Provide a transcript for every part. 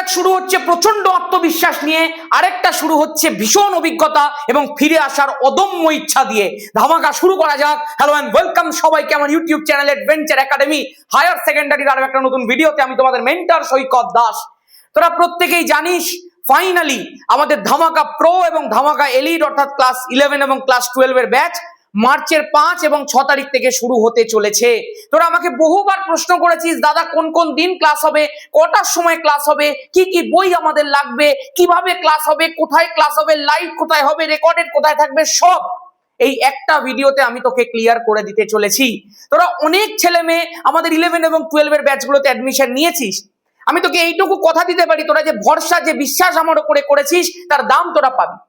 এক শুরু হচ্ছে প্রচন্ড আত্মবিশ্বাস নিয়ে, আরেকটা শুরু হচ্ছে ভীষণ অভিজ্ঞতা এবং ফিরে আসার অদম্য ইচ্ছা দিয়ে। ধামাকা শুরু করা যাক। হ্যালো এন্ড ওয়েলকাম সবাইকে আমার YouTube channel adventure academy higher সেকেন্ডারির আরো একটা নতুন ভিডিওতে। আমি তোমাদের মেন্টর সৈকত দাস। তোরা প্রত্যেকেই জানিস ফাইনালি আমাদের ধামাকা প্রো এবং ধামাকা এলিট অর্থাৎ ক্লাস 11 এবং ক্লাস 12 এর ব্যাচ মার্চের 5 এবং 6 তারিখ থেকে শুরু হতে চলেছে। তোরা আমাকে বহুবার প্রশ্ন করেছিস, দাদা কোন কোন দিন ক্লাস হবে, কটার সময় ক্লাস হবে, কি কি বই আমাদের লাগবে, কিভাবে ক্লাস হবে, কোথায় ক্লাস হবে, লাইভ কোথায় হবে, রেকর্ডেড কোথায় থাকবে, সব এই একটা ভিডিওতে আমি তোকে ক্লিয়ার করে দিতে চলেছি। তোরা অনেক ছেলে মেয়ে আমাদের 11 এবং 12 এর ব্যাচগুলোতে অ্যাডমিশন নিয়েছিস। আমি তোকে এইটুকু কথা দিতে পারি, তোরা যে ভরসা যে বিশ্বাস আমার উপরে করেছিস তার দাম তোরা পাবি।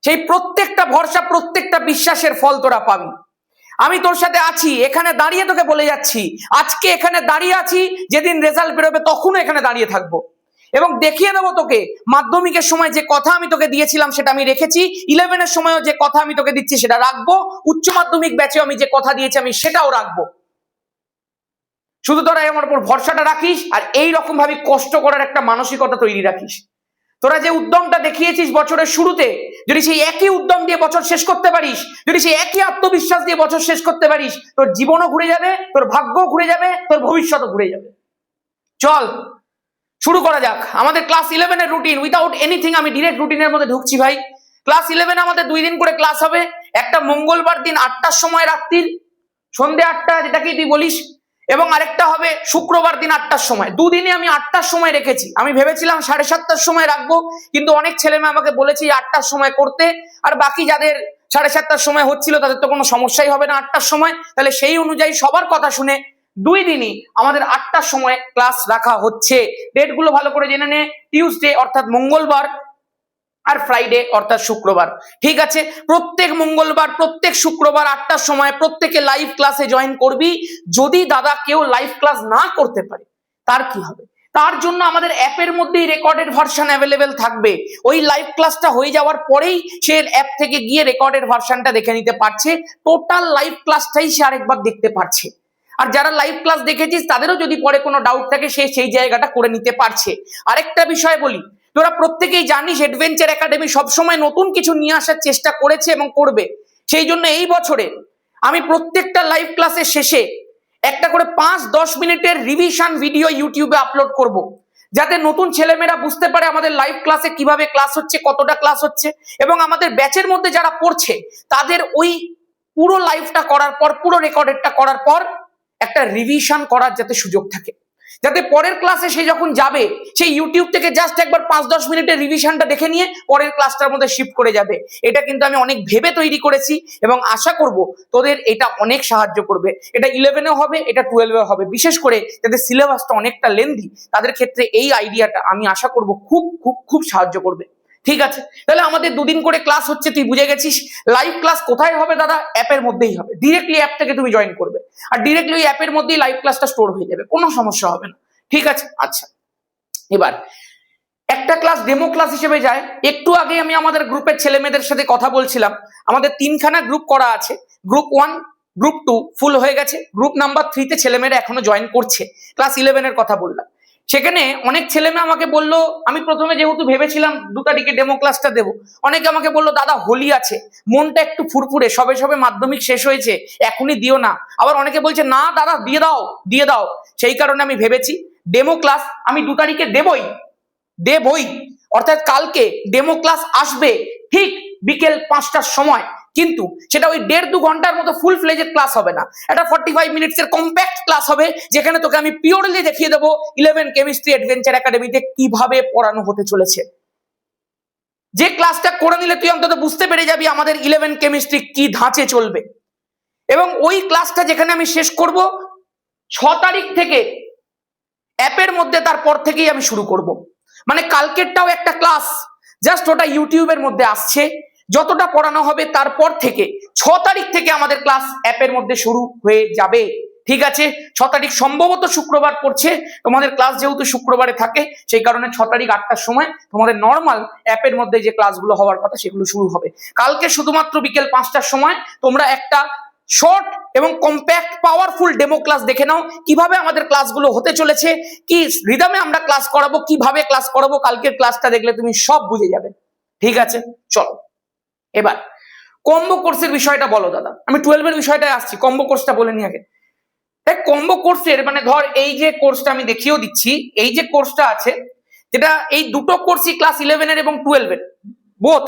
সেই প্রত্যেকটা ভরসা প্রত্যেকটা বিশ্বাসের ফল তোরা পাবি। আমি তোর সাথে আছি, এখানে দাঁড়িয়ে তোকে বলে যাচ্ছি, আজকে এখানে দাঁড়িয়ে আছি, যেদিন রেজাল্ট বেরোবে তখনও এখানে দাঁড়িয়ে থাকবো এবং দেখিয়ে দেবো তোকে মাধ্যমিকের সময় যে কথা আমি তোকে দিয়েছিলাম সেটা আমি রেখেছি, 11 এর সময়ও যে কথা আমি তোকে দিচ্ছি সেটা রাখবো, উচ্চ মাধ্যমিক ব্যাচে আমি যে কথা দিয়েছি আমি সেটাও রাখবো। শুধু তোরা আমার উপর ভরসাটা রাখিস আর এই রকম ভাবে কষ্ট করার একটা মানসিকতা তৈরি রাখিস। তোরা যে উদ্যমটা দেখিয়েছিস বছরের শুরুতে, যদি সেই একই উদ্যম দিয়ে বছর শেষ করতে পারিস, যদি সেই একই আত্মবিশ্বাস দিয়ে বছর শেষ করতে পারিস, তোর জীবনও ঘুরে যাবে, তোর ভাগ্যও ঘুরে যাবে, তোর ভবিষ্যৎও ঘুরে যাবে। চল শুরু করা যাক আমাদের ক্লাস 11 এর রুটিন। উইদাউট এনিথিং আমি ডিরেক্ট রুটিনের মধ্যে ঢুকছি ভাই। ক্লাস 11 আমাদের 2 দিন করে ক্লাস হবে। একটা মঙ্গলবার দিন 8টার সময়, রাত্রির সন্ধ্যে 8টা যেটাকেই তুই বলিস, এবং আরেকটা হবে শুক্রবার দিন 8টার সময়। দুদিনে আমি 8টার সময় রেখেছি। আমি ভেবেছিলাম 7:30টার সময় রাখবো, কিন্তু অনেক ছেলে মেয়ে আমাকে বলেছে 8টার সময় করতে, আর বাকি যাদের 7:30টার সময় হচ্ছিল তাদের তো কোনো সমস্যাই হবে না 8টার সময়। তাহলে সেই অনুযায়ী সবার কথা শুনে 2 দিনই আমাদের 8টার সময় ক্লাস রাখা হচ্ছে। ডেটগুলো ভালো করে জেনে নে, টিউসডে অর্থাৎ মঙ্গলবার আর ফ্রাইডে অর্থাৎ শুক্রবার। ঠিক আছে, প্রত্যেক মঙ্গলবার প্রত্যেক শুক্রবার 8টার সময় প্রত্যেকে লাইভ ক্লাসে জয়েন করবি। যদি দাদা কেউ লাইভ ক্লাস না করতে পারে তার কি হবে? তার জন্য আমাদের অ্যাপের মধ্যেই রেকর্ডেড ভার্সন অ্যাভেলেবেল থাকবে। ওই লাইভ ক্লাসটা হয়ে যাওয়ার পরেই সে অ্যাপ থেকে গিয়ে রেকর্ডেড ভার্সনটা দেখে নিতে পারছে। টোটাল লাইভ ক্লাসটাই সে আরেকবার দেখতে পারছে। আর যারা লাইভ ক্লাস দেখেছিস তাদেরও যদি পরে কোনো ডাউট থাকে সে সেই জায়গাটা করে নিতে পারছে। আরেকটা বিষয় বলি, তোরা প্রত্যেকেই জানিস অ্যাডভেঞ্চার একাডেমি সবসময় নতুন কিছু নিয়ে আসার চেষ্টা করেছে এবং করবে। সেই জন্য এই বছরে আমি প্রত্যেকটা লাইভ ক্লাসের শেষে একটা করে 5-10 মিনিটের রিভিশন ভিডিও ইউটিউবে আপলোড করব, যাতে নতুন ছেলেমেয়েরা বুঝতে পারে আমাদের লাইভ ক্লাসে কিভাবে ক্লাস হচ্ছে, কতটা ক্লাস হচ্ছে, এবং আমাদের ব্যাচের মধ্যে যারা পড়ছে তাদের ওই পুরো লাইভটা করার পর, পুরো রেকর্ডেডটা করার পর একটা রিভিশন করার যাতে সুযোগ থাকে, যাতে পরের ক্লাসে সে যখন যাবে সেই ইউটিউব থেকে জাস্ট একবার 5-10 মিনিটের রিভিশনটা দেখে নিয়ে পরের ক্লাসটার মধ্যে শিফট করে যাবে। এটা কিন্তু আমি অনেক ভেবে তৈরি করেছি এবং আশা করব তোদের এটা অনেক সাহায্য করবে। এটা 11-এও হবে, এটা 12-এও হবে। বিশেষ করে যাদের সিলেবাসটা অনেকটা লেন্দি তাদের ক্ষেত্রে এই আইডিয়াটা আমি আশা করব খুব খুব খুব সাহায্য করবে। ঠিক আছে, তাহলে আমাদের 2 দিন করে ক্লাস হচ্ছে, তুই বুঝে গেছিস। লাইভ ক্লাস কোথায় হবে দাদা? অ্যাপের মধ্যেই হবে। ডিরেক্টলি অ্যাপ থেকে তুমি জয়েন করবে আর ডিরেক্টলি ওই অ্যাপের মধ্যেই লাইভ ক্লাসটা স্টোর হয়ে যাবে, কোনো সমস্যা হবে না। ঠিক আছে, আচ্ছা এবার একটা ক্লাস ডেমো ক্লাস হিসেবে যায়। একটু আগে আমি আমাদের গ্রুপের ছেলে মেয়েদের সাথে কথা বলছিলাম। আমাদের 3খানা গ্রুপ করা আছে। গ্রুপ 1, গ্রুপ 2 ফুল হয়ে গেছে। গ্রুপ নাম্বার 3-তে ছেলেমেয়েরা এখনো জয়েন করছে। ক্লাস 11 এর কথা বললাম। সেখানে অনেক ছেলে মেয়ে আমাকে বললো, আমি প্রথমে যেহেতু ভেবেছিলাম 2 তারিখে ডেমো ক্লাসটা দেবো, অনেকে আমাকে বললো দাদা হোলি আছে, মনটা একটু ফুরফুরে, সবে সবে মাধ্যমিক শেষ হয়েছে, এখনই দিও না। আবার অনেকে বলছে না দাদা দিয়ে দাও দিয়ে দাও। সেই কারণে আমি ভেবেছি ডেমো ক্লাস আমি 2 তারিখে দেবই, অর্থাৎ কালকে ডেমো ক্লাস আসবে ঠিক বিকেল 5টার সময়। কিন্তু সেটা ওই 1.5-2 ঘন্টার মতো ফুল ফ্লেজেড ক্লাস হবে না, এটা 45 মিনিটসের কম্প্যাক্ট ক্লাস হবে, যেখানে তোকে আমি পিওরলি দেখিয়ে দেবো 11 কেমিস্ট্রি অ্যাডভেঞ্চার একাডেমিতে কিভাবে পড়ানো হতে চলেছে। যে ক্লাসটা করে নিলে তুই অন্তত বুঝতে পেরে যাবি আমাদের 11 কেমিস্ট্রি কি ধাঁচে চলবে। এবং ওই ক্লাসটা যেখানে আমি শেষ করব 6 তারিখ থেকে অ্যাপের মধ্যে, তারপর থেকেই আমি শুরু করব। মানে কালকেরটাও একটা ক্লাস, জাস্ট ওটা ইউটিউবের মধ্যে আসছে। যতটা পড়ানো হবে তারপর থেকে 6 তারিখ থেকে আমাদের ক্লাস অ্যাপের মধ্যে শুরু হয়ে যাবে। ঠিক আছে, 6 তারিখ সম্ভবত শুক্রবার পড়ছে, তোমাদের ক্লাস যেহেতু শুক্রবারে থাকে সেই কারণে 6 তারিখ 8টার সময় তোমাদের নর্মাল অ্যাপের মধ্যে যে ক্লাসগুলো হওয়ার কথা সেগুলো শুরু হবে। কালকে শুধুমাত্র বিকেল 5টার সময় তোমরা একটা শর্ট এবং কম্প্যাক্ট পাওয়ারফুল ডেমো ক্লাস দেখে নাও, কিভাবে আমাদের ক্লাসগুলো হতে চলেছে, কি রিদমে আমরা ক্লাস করাবো, কিভাবে ক্লাস করাবো। কালকের ক্লাসটা দেখলে তুমি সব বুঝে যাবে। ঠিক আছে, চলো এবার কম্বো কোর্সের বিষয়টা বলো দাদা। আমি 12 এর বিষয়টায় আসছি, কম্বো কোর্সটা বলে নি আগে। কম্বো কোর্সের মানে ধর এই যে কোর্সটা আমি দেখিয়েও দিচ্ছি, এই যে কোর্সটা আছে, যেটা এই দুটো কোর্সই ক্লাস 11 এর এবং 12 এর বোথ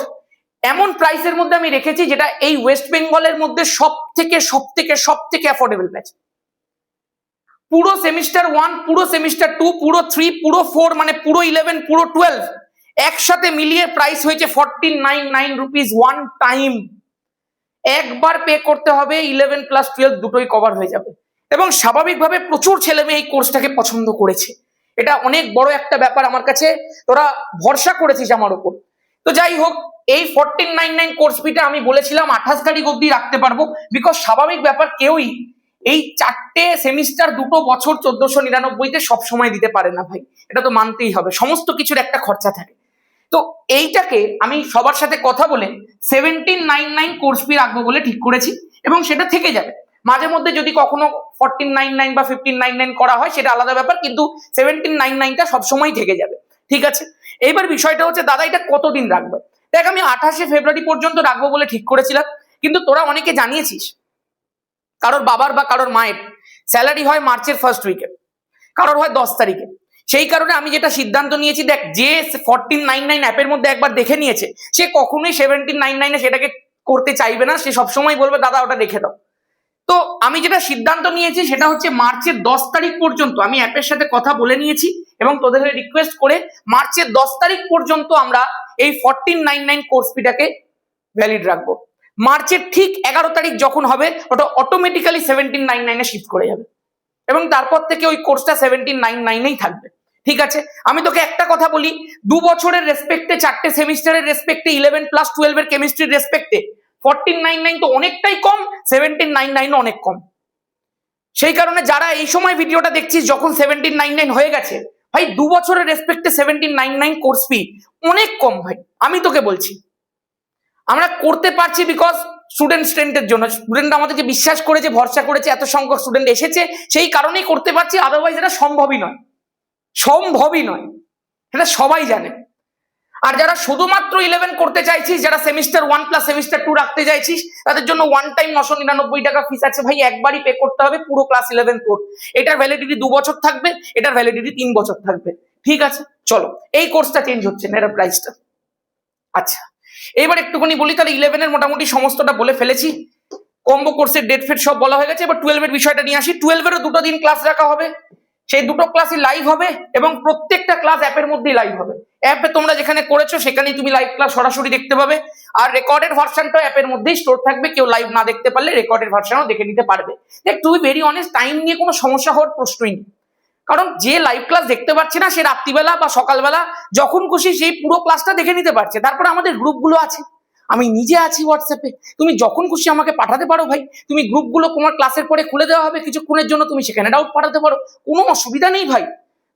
এমন প্রাইসের মধ্যে আমি রেখেছি যেটা এই ওয়েস্ট বেঙ্গলের মধ্যে সব থেকে অ্যাফোর্ডেবল প্রাইস। পুরো সেমিস্টার 1, পুরো সেমিস্টার 2, পুরো 3, পুরো 4, মানে পুরো 11, পুরো 12 একসাথে মিলিয়ে প্রাইস হয়েছে 1499 রুপিস ওয়ান টাইম। একবার পে করতে হবে, 11 প্লাস 12 দুটোই কভার হয়ে যাবে। এবং স্বাভাবিকভাবে প্রচুর ছেলে মেয়ে এই কোর্সটাকে পছন্দ করেছে, এটা অনেক বড় একটা ব্যাপার আমার কাছে। তোরা ভরসা করেছিস আমার উপর। তো যাই হোক, এই 1499 কোর্স ফিটা আমি বলেছিলাম 28 তারিখ অব্দি রাখতে পারবো, বিকজ স্বাভাবিক ব্যাপার কেউই এই 4টে সেমিস্টার 2 বছর 1499-তে সবসময় দিতে পারে না ভাই, এটা তো মানতেই হবে, সমস্ত কিছুর একটা খরচা থাকে। তো এইটাকে আমি সবার সাথে কথা বলে 1799 কোর্স ফি রাখবো বলে ঠিক করেছি, এবং সেটা থেকে যাবে। মাঝে মধ্যে যদি কখনো 1499 বা 1599 করা হয় সেটা আলাদা ব্যাপার, কিন্তু 1799টা সবসময় থেকে যাবে। ঠিক আছে, এইবার বিষয়টা হচ্ছে দাদা এটা কতদিন রাখবে। দেখ, আমি 28শে ফেব্রুয়ারি পর্যন্ত রাখবো বলে ঠিক করেছিলাম, কিন্তু তোরা অনেকে জানিয়েছিস কারোর বাবার বা কারোর মায়ের স্যালারি হয় মার্চের ফার্স্ট উইকে, কারোর হয় 10 তারিখে। সেই কারণে আমি যেটা সিদ্ধান্ত নিয়েছি, দেখ যে 1499 অ্যাপের মধ্যে একবার দেখে নিয়েছে সে কখনোই 1799 সেটাকে করতে চাইবে না, সে সবসময় বলবে দাদা ওটা রেখে দাও। তো আমি যেটা সিদ্ধান্ত নিয়েছি সেটা হচ্ছে মার্চের 10 তারিখ পর্যন্ত আমি অ্যাপের সাথে কথা বলে নিয়েছি, এবং তোদের রিকোয়েস্ট করে মার্চের 10 তারিখ পর্যন্ত আমরা এই 1499 কোর্স ফিটাকে ভ্যালিড রাখবো। মার্চের ঠিক 11 তারিখ যখন হবে ওটা অটোমেটিক্যালি 1799 শিফট করে যাবে, এবং তারপর থেকে ওই কোর্সটা 1799 থাকবে। ঠিক আছে, আমি তোকে একটা কথা বলি, 2 বছরের রেসপেক্টে, 4টে সেমিস্টারের রেসপেক্টে, 11 প্লাস 12 এর কেমিস্ট্রির রেসপেক্টে 1499 তো অনেকটাই কম, 1799 অনেক কম। সেই কারণে যারা এই সময় ভিডিওটা দেখছিস যখন 1799 হয়ে গেছে, ভাই 2 বছরের রেসপেক্টে 1799 কোর্স ফি অনেক কম ভাই। আমি তোকে বলছি আমরা করতে পারছি বিকজ স্টুডেন্টের জন্য, স্টুডেন্ট আমাদেরকে বিশ্বাস করেছে, ভরসা করেছে, এত সংখ্যক স্টুডেন্ট এসেছে, সেই কারণেই করতে পারছি, আদারওয়াইজ এটা সম্ভবই নয়, এটা সবাই জানে। আর যারা শুধুমাত্র 11 করতে চাইছিস, যারা সেমিস্টার 1 প্লাস সেমিস্টার 2 রাখতে চাইছিস, তাদের জন্য ওয়ান টাইম 999 টাকা ফিস আছে ভাই, একবারই পে করতে হবে পুরো ক্লাস 11 কোর্স। এটার ভ্যালিডিটি 2 বছর থাকবে, এটার ভ্যালিডিটি 3 বছর থাকবে। ঠিক আছে, চলো এই কোর্সটা চেঞ্জ হচ্ছে না, এর প্রাইসটা। আচ্ছা, এবার একটুখানি বলি, তাহলে 11 এর মোটামুটি সমস্তটা বলে ফেলেছি, কম্বো কোর্সের ডেট ফেট সব বলা হয়ে গেছে। এবার 12 এর বিষয়টা নিয়ে আসি। 12 এরও 2টো দিন ক্লাস রাখা হবে, সেই 2টো ক্লাসই লাইভ হবে, এবং প্রত্যেকটা ক্লাস অ্যাপের মধ্যেই লাইভ হবে। অ্যাপে তোমরা যেখানে করেছো সেখানেই তুমি লাইভ ক্লাস সরাসরি দেখতে পাবে, আর রেকর্ডেড ভার্সনটা অ্যাপের মধ্যেই স্টোর থাকবে, কেউ লাইভ না দেখতে পারলে রেকর্ডেড ভার্সনও দেখে নিতে পারবে। দেখ, to be very honest, time নিয়ে কোনো সমস্যা হওয়ার প্রশ্নই নেই, কারণ যে লাইভ ক্লাস দেখতে পাচ্ছে না সে রাত্রিবেলা বা সকালবেলা যখন খুশি সেই পুরো ক্লাসটা দেখে নিতে পারছে। তারপরে আমাদের গ্রুপগুলো আছে, আমি নিজে আছি হোয়াটসঅ্যাপে, তুমি যখন খুশি আমাকে পাঠাতে পারো ভাই। তুমি গ্রুপগুলো তোমার ক্লাসের পরে খুলে দেওয়া হবে কিছুক্ষণের জন্য, তুমি সেখানে ডাউট পাঠাতে পারো, কোনো অসুবিধা নেই ভাই।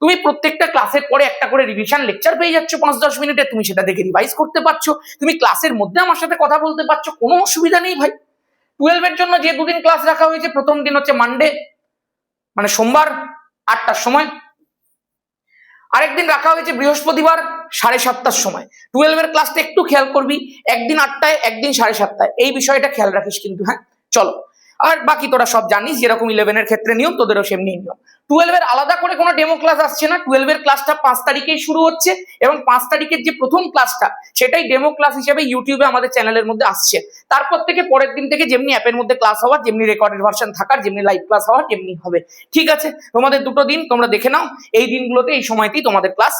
তুমি প্রত্যেকটা ক্লাসের পরে একটা করে রিভিশন লেকচার পেয়ে যাচ্ছ 5-10 মিনিটে, তুমি সেটা দেখে রিভাইজ করতে পারছো, তুমি ক্লাসের মধ্যে আমার সাথে কথা বলতে পারছো, কোনো অসুবিধা নেই ভাই। 12 এর জন্য যে 2 দিন ক্লাস রাখা হয়েছে, প্রথম দিন হচ্ছে মানডে মানে সোমবার 8টার সময়, আরেকদিন রাখা হয়েছে বৃহস্পতিবার 7:30টার সময়। 12 এর ক্লাসটা একটু খেয়াল করবি, একদিন 8টায় একদিন 7:30টায়, এই বিষয়টা খেয়াল রাখিস কিন্তু। হ্যাঁ চলো, আর বাকি তোরা সব জানিস, যেরকম 11 এর ক্ষেত্রে নিয়ম তোদেরও সেমনি নিয়ম। 12 এর আলাদা করে কোনো ডেমো ক্লাস আসছে না, 12 এর ক্লাসটা 5 তারিখেই শুরু হচ্ছে, এবং 5 তারিখের যে প্রথম ক্লাসটা সেটাই ডেমো ক্লাস হিসেবে ইউটিউবে আমাদের চ্যানেলের মধ্যে আসছে। তারপর থেকে পরের দিন থেকে যেমনি অ্যাপের মধ্যে ক্লাস হওয়ার, যেমনি রেকর্ডেড ভার্সন থাকার, যেমনি লাইভ ক্লাস হওয়ার, যেমনি হবে। ঠিক আছে, তোমাদের 2টো দিন তোমরা দেখে নাও, এই দিনগুলোতে এই সময়তেই তোমাদের ক্লাস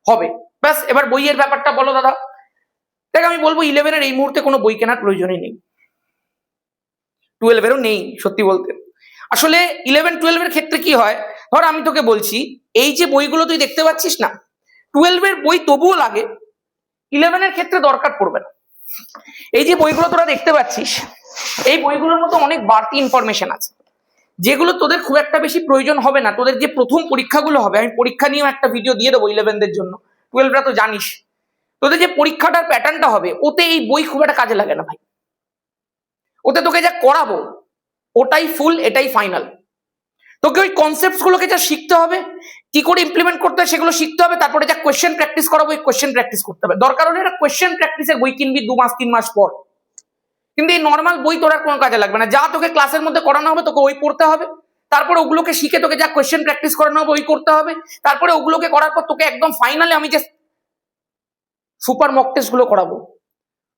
হবে। ব্যাস, এবার বইয়ের ব্যাপারটা বলো দাদা। দেখ, আমি বলবো 11 এর এই মুহূর্তে কোনো বই কেনার প্রয়োজনই নেই, 12 এরও নেই সত্যি বলতে। আসলে 11-12 এর ক্ষেত্রে কি হয়, ধর আমি তোকে বলছি, এই যে বইগুলো তুই দেখতে পাচ্ছিস না, 12 এর বই তবুও লাগে, 11 এর ক্ষেত্রে দরকার পড়বে না। এই যে বইগুলো তোরা দেখতে পাচ্ছিস, এই বইগুলোর মতো অনেক বাড়তি ইনফরমেশন আছে, যেগুলো তোদের খুব একটা বেশি প্রয়োজন হবে না। তোদের যে প্রথম পরীক্ষাগুলো হবে, আমি পরীক্ষা নিয়েও একটা ভিডিও দিয়ে দেবো 11দের জন্য, 12রা তো জানিস, তোদের যে পরীক্ষাটার প্যাটার্নটা হবে, ওতে এই বই খুব একটা কাজে লাগে না ভাই। ওতে তোকে যা করাবো ওটাই ফুল, এটাই ফাইনাল। তোকে ওই কনসেপ্ট গুলোকে যা শিখতে হবে, কি করে ইমপ্লিমেন্ট করতে হয় সেগুলো শিখতে হবে, তারপরে যা কোয়েশ্চেন প্র্যাকটিস করাবো ওই কোয়েশ্চেন প্র্যাকটিস করতে হবে। দরকার হলে একটা কোয়েশ্চেন প্র্যাকটিসের বই কিনবি 2 মাস 3 মাস পর, কিন্তু এই নর্মাল বই তোর আর কোনো কাজে লাগবে না। যা তোকে ক্লাসের মধ্যে করানো হবে তোকে ওই পড়তে হবে, তারপরে ওগুলোকে শিখে তোকে যা কোয়েশ্চেন প্র্যাকটিস করানো হবে ওই করতে হবে, তারপরে ওগুলোকে করার পর তোকে একদম ফাইনালে আমি যে সুপার মক টেস্ট গুলো করাবো,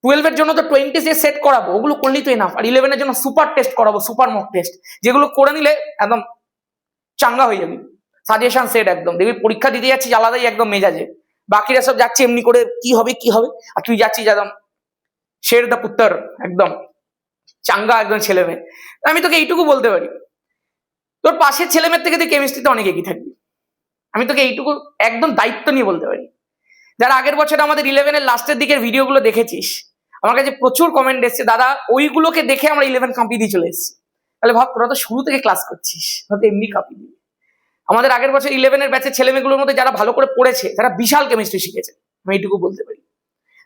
12 এর জন্য তো 20 যে সেট করাবো ওগুলো করলেই তো এনাফ, আর 11 এর জন্য সুপার টেস্ট করাবো, সুপার মক টেস্ট, যেগুলো করে নিলে একদম চাঙ্গা হয়ে যাবি। সাজেশন সেট একদম দেখবি পরীক্ষা দিতে যাচ্ছিস আলাদাই একদম মেজাজে, বাকিরা সব যাচ্ছে এমনি করে কি হবে কি হবে, আর তুই যাচ্ছিস একদম শের দা পুত্তর, একদম চাঙ্গা একদম ছেলে মেয়ে। আমি তোকে এইটুকু বলতে পারি, তোর পাশের ছেলে মেয়ের থেকে তুই কেমিস্ট্রিতে অনেক এগিয়ে থাকবি। আমি তোকে এইটুকু একদম দায়িত্ব নিয়ে বলতে পারি। যারা আগের বছর আমাদের 11 এর লাস্টের দিকের ভিডিওগুলো দেখেছিস, আমার কাছে প্রচুর কমেন্ট এসছে, দাদা ওইগুলোকে দেখে আমরা 11 কাঁপিয়ে দিয়ে চলে এসেছি। তাহলে ভাব তোরা তো শুরু থেকে ক্লাস করছিস, হয়তো এমনি কাঁপিয়ে দিবি। আমাদের আগের বছর 11 এর ব্যাচের ছেলেমেয়েগুলোর মধ্যে যারা ভালো করে পড়েছে তারা বিশাল কেমিস্ট্রি শিখেছে, আমি এইটুকু বলতে পারি।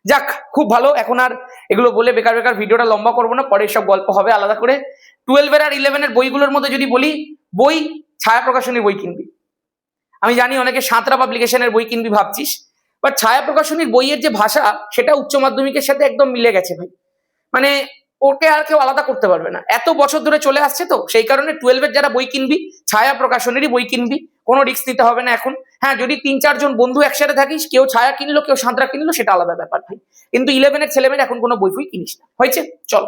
যাক, খুব ভালো। এখন আর এগুলো বলে বেকার বেকার ভিডিওটা লম্বা করবো না, পরে সব গল্প হবে আলাদা করে। 12 এর আর 11 এর বইগুলোর মধ্যে যদি বলি, বই ছায়া প্রকাশনীর বই কিনবি। আমি জানি অনেকে সাঁতরা পাবলিকেশনের বই কিনবি ভাবছিস, বাট ছায়া প্রকাশনীর বইয়ের যে ভাষা সেটা উচ্চ মাধ্যমিকের সাথে একদম মিলে গেছে ভাই। মানে ওকে আর কেউ আলাদা করতে পারবে না, এত বছর ধরে চলে আসছে। তো সেই কারণে 12 এর যারা বই কিনবি ছায়া প্রকাশনেরই বই কিনবি, কোনো রিস্ক নিতে হবে না এখন। হ্যাঁ, যদি 3-4 জন বন্ধু একসাথে থাকিস, কেউ ছায়া কিনলো কেউ সাঁতরা কিনলো, সেটা আলাদা ব্যাপার ভাই, কিন্তু 11 এর ছেলেমেয়েরা এখন কোনো বই ফই কিনিস না, হয়েছে? চল।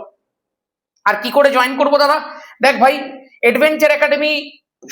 আর কি করে জয়েন করবো দাদা? দেখ ভাই, অ্যাডভেঞ্চার একাডেমি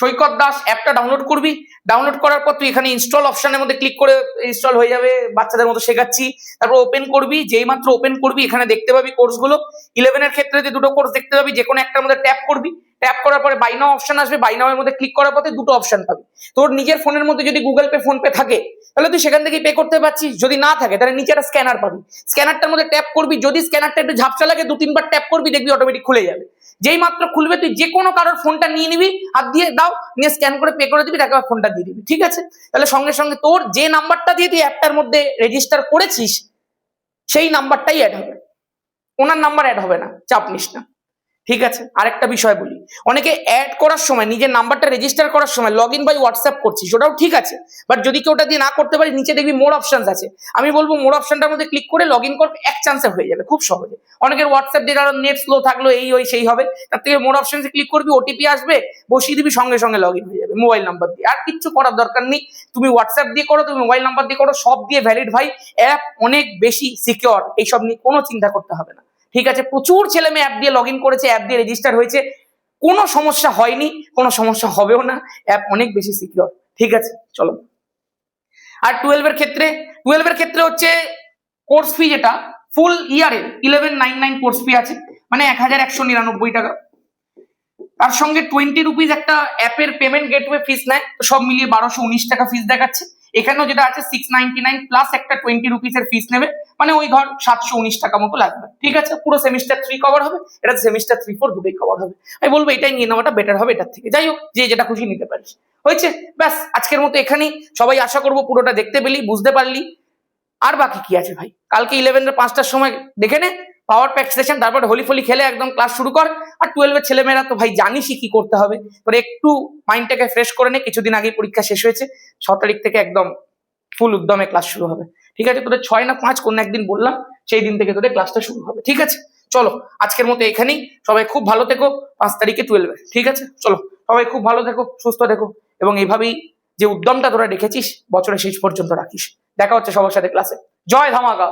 সৈকত দাস অ্যাপটা ডাউনলোড করবি। ডাউনলোড করার পর তুই এখানে ইনস্টল অপশনের মধ্যে ক্লিক করে ইনস্টল হয়ে যাবে, বাচ্চাদের মতো শেখাচ্ছি। তারপর ওপেন করবি, যেই মাত্র ওপেন করবি এখানে দেখতে পাবি কোর্সগুলো। 11 এর ক্ষেত্রে যে দুটো কোর্স দেখতে পাবি, যে কোনো একটার মধ্যে ট্যাপ করবি, ট্যাপ করার পরে বাই নাও অপশন আসবে, বাই নাও এর মধ্যে ক্লিক করার পরে দুটো অপশন পাবি। তোর নিজের ফোনের মধ্যে যদি গুগল পে ফোন পে থাকে তাহলে তুই সেখান থেকেই পে করতে পারছিস, যদি না থাকে তাহলে নিচে একটা স্ক্যানার পাবি, স্ক্যানারটার মধ্যে ট্যাপ করবি। যদি স্ক্যানারটা একটু ঝাপসা লাগে 2-3 বার ট্যাপ করবি, দেখবি অটোমেটিক খুলে যাবে। যেই মাত্র খুলবে তুই যে কোনো কারোর ফোনটা নিয়ে নিবি, হাত দিয়ে দাও, নিয়ে স্ক্যান করে পে করে দিবি, তাকে ফোনটা দিয়ে দিবি, ঠিক আছে? তাহলে সঙ্গে সঙ্গে তোর যে নাম্বারটা দিয়ে তুই অ্যাপটার মধ্যে রেজিস্টার করেছিস সেই নাম্বারটাই অ্যাড হবে, ওনার নাম্বার অ্যাড হবে না, চাপ নিস না, ঠিক আছে? আরেকটা বিষয় বলি, অনেকে অ্যাড করার সময় নিজের নাম্বারটা রেজিস্টার করার সময় লগ ইন বাই হোয়াটসঅ্যাপ করছিস, ওটাও ঠিক আছে, বাট যদি কেউ ওটা দিয়ে না করতে পারি, নিচে দেখবি মোর অপশনস আছে। আমি বলবো মোর অপশনটার মধ্যে ক্লিক করে লগ ইন কর, এক চান্সে হয়ে যাবে খুব সহজে। অনেকের হোয়াটসঅ্যাপ দিয়ে কারণ নেট স্লো থাকলো এই ওই সেই হবে, তার থেকে মোর অপশনসে ক্লিক করবি, ওটিপি আসবে, বসিয়ে দিবি, সঙ্গে সঙ্গে লগ ইন হয়ে যাবে মোবাইল নাম্বার দিয়ে। আর কিচ্ছু করার দরকার নেই, তুমি হোয়াটসঅ্যাপ দিয়ে করো, তুমি মোবাইল নাম্বার দিয়ে করো, সব দিয়ে ভ্যালিড ভাই। অ্যাপ অনেক বেশি সিকিউর, এইসব নিয়ে কোনো চিন্তা করতে হবে না, ঠিক আছে? প্রচুর ছেলে মেয়ে অ্যাপ দিয়ে লগ ইন করেছে, অ্যাপ দিয়ে রেজিস্টার হয়েছে, কোনো সমস্যা হয়নি, কোনো সমস্যা হবেও না, অ্যাপ অনেক বেশি সিকিউর, ঠিক আছে? চলো। আর 12 এর ক্ষেত্রে হচ্ছে কোর্স ফি, যেটা ফুল ইয়ারে 1199 কোর্স ফি আছে, মানে 1199 টাকা। তার সঙ্গে 20 রুপিস একটা অ্যাপের পেমেন্ট গেটওয়ে ফিস নেয়, তো সব মিলিয়ে 1219 টাকা ফিস দেখাচ্ছে। এখানেও যেটা আছে 699 প্লাস একটা 20 রুপিসের ফিস নেবে, মানে ওই ধর 719 টাকা মতো লাগবে, ঠিক আছে? পুরো সেমিস্টার 3 কভার হবে, এটা সেমিস্টার 3-4 দুটোই কভার হবে। আমি বলবো এটাই নিয়ে নেওয়াটা বেটার হবে এটার থেকে। যাই হোক, যে যেটা খুশি নিতে পারিস, হয়েছে? ব্যাস, আজকের মতো এখানেই। সবাই আশা করবো পুরোটা দেখতে পেলি, বুঝতে পারলি। আর বাকি কি আছে ভাই, কালকে 11 এর 5টার সময় দেখে নে পাওয়ার প্যাক সেশন, তারপর হোলি ফলি খেলে একদম ক্লাস শুরু কর। আর 12 এর ছেলেমেয়েরা তো ভাই জানিসই কি করতে হবে, তোর একটু মাইন্ডটাকে ফ্রেশ করে নে। কিছুদিন আগে পরীক্ষা শেষ হয়েছে, 6 তারিখ থেকে একদম ফুল উদ্যমে ক্লাস শুরু হবে, ঠিক আছে? তোদের 6 না 5 কোন একদিন বললাম, সেই দিন থেকে তোদের ক্লাসটা শুরু হবে, ঠিক আছে? চলো, আজকের মতো এখানেই। সবাই খুব ভালো থেকো। 5 তারিখে 12, ঠিক আছে? চলো, সবাই খুব ভালো থেকো, সুস্থ থেকো, এবং এইভাবেই যে উদ্যমটা তোরা রেখেছিস বছরের শেষ পর্যন্ত রাখিস। দেখা হচ্ছে সবার সাথে ক্লাসে। জয় ধামাকা।